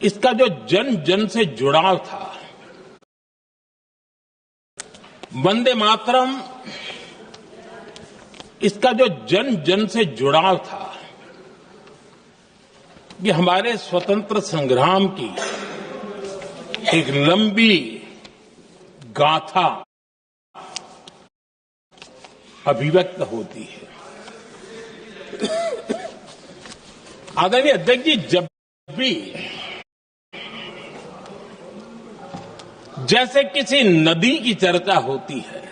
इसका जो जन जन से जुड़ाव था, वंदे मातरम, इसका जो जन जन से जुड़ाव था, ये हमारे स्वतंत्र संग्राम की एक लंबी गाथा अभिव्यक्त होती है। आदरणीय अध्यक्ष जी, जब भी जैसे किसी नदी की चर्चा होती है,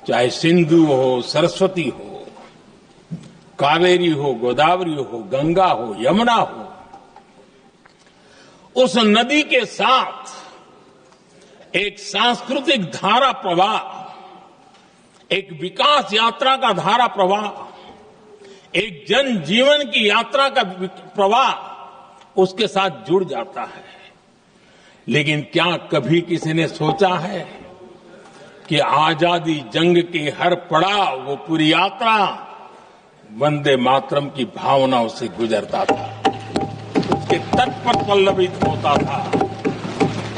चाहे सिंधु हो, सरस्वती हो, कावेरी हो, गोदावरी हो, गंगा हो, यमुना हो, उस नदी के साथ एक सांस्कृतिक धारा प्रवाह, एक विकास यात्रा का धारा प्रवाह, एक जन जीवन की यात्रा का प्रवाह उसके साथ जुड़ जाता है। लेकिन क्या कभी किसी ने सोचा है कि आजादी जंग के हर पड़ाव, वो पूरी यात्रा वंदे मातरम की भावनाओं से गुजरता था, उसके तट पर पल्लवित होता था।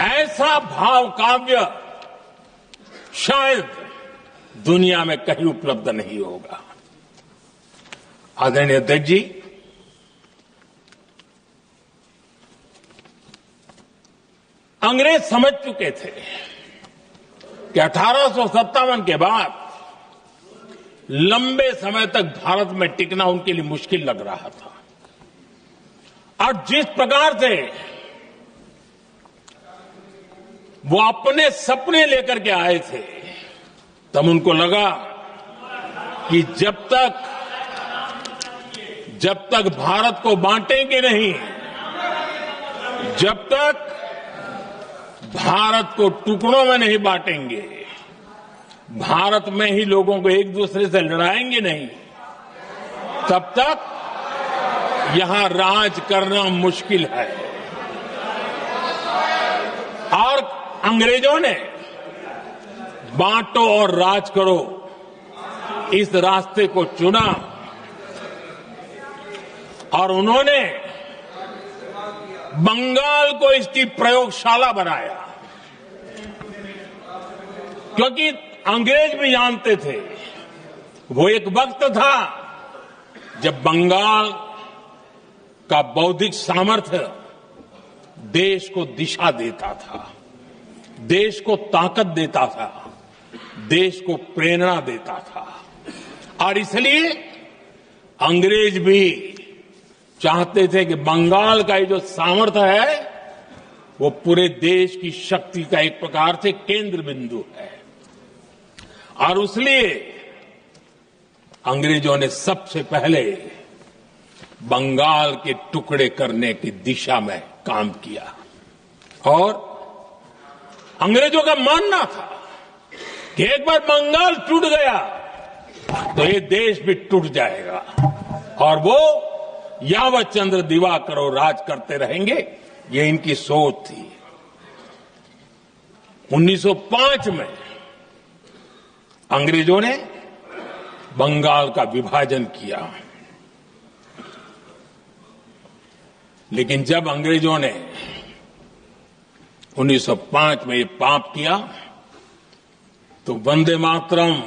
ऐसा भाव काव्य शायद दुनिया में कहीं उपलब्ध नहीं होगा। आदरणीय अध्यक्ष जी, अंग्रेज समझ चुके थे कि 1857 के बाद लंबे समय तक भारत में टिकना उनके लिए मुश्किल लग रहा था। और जिस प्रकार से वो अपने सपने लेकर के आए थे, तब उनको लगा कि जब तक भारत को बांटेंगे नहीं, जब तक भारत को टुकड़ों में नहीं बांटेंगे, भारत में ही लोगों को एक दूसरे से लड़ाएंगे नहीं, तब तक यहां राज करना मुश्किल है। और अंग्रेजों ने बांटो और राज करो इस रास्ते को चुना और उन्होंने बंगाल को इसकी प्रयोगशाला बनाया। क्योंकि अंग्रेज भी जानते थे, वो एक वक्त था जब बंगाल का बौद्धिक सामर्थ्य देश को दिशा देता था, देश को ताकत देता था, देश को प्रेरणा देता था। और इसलिए अंग्रेज भी चाहते थे कि बंगाल का ये जो सामर्थ्य है, वो पूरे देश की शक्ति का एक प्रकार से केंद्र बिंदु है। और इसलिए अंग्रेजों ने सबसे पहले बंगाल के टुकड़े करने की दिशा में काम किया। और अंग्रेजों का मानना था कि एक बार बंगाल टूट गया तो ये देश भी टूट जाएगा और वो यावत चंद्र दिवाकरो राज करते रहेंगे, ये इनकी सोच थी। 1905 में अंग्रेजों ने बंगाल का विभाजन किया। लेकिन जब अंग्रेजों ने 1905 में ये पाप किया तो वंदे मातरम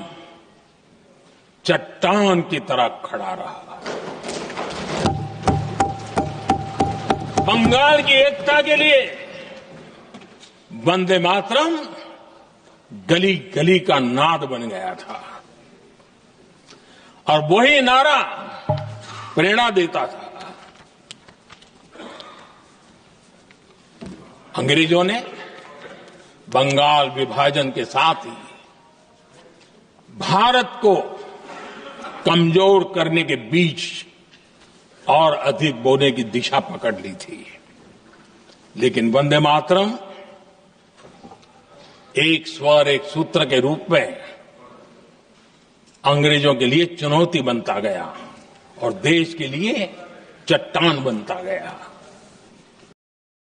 चट्टान की तरह खड़ा रहा। बंगाल की एकता के लिए वंदे मातरम गली गली का नाद बन गया था और वही नारा प्रेरणा देता था। अंग्रेजों ने बंगाल विभाजन के साथ ही भारत को कमजोर करने के बीच और अधिक बोने की दिशा पकड़ ली थी। लेकिन वंदे मातरम एक स्वर एक सूत्र के रूप में अंग्रेजों के लिए चुनौती बनता गया और देश के लिए चट्टान बनता गया।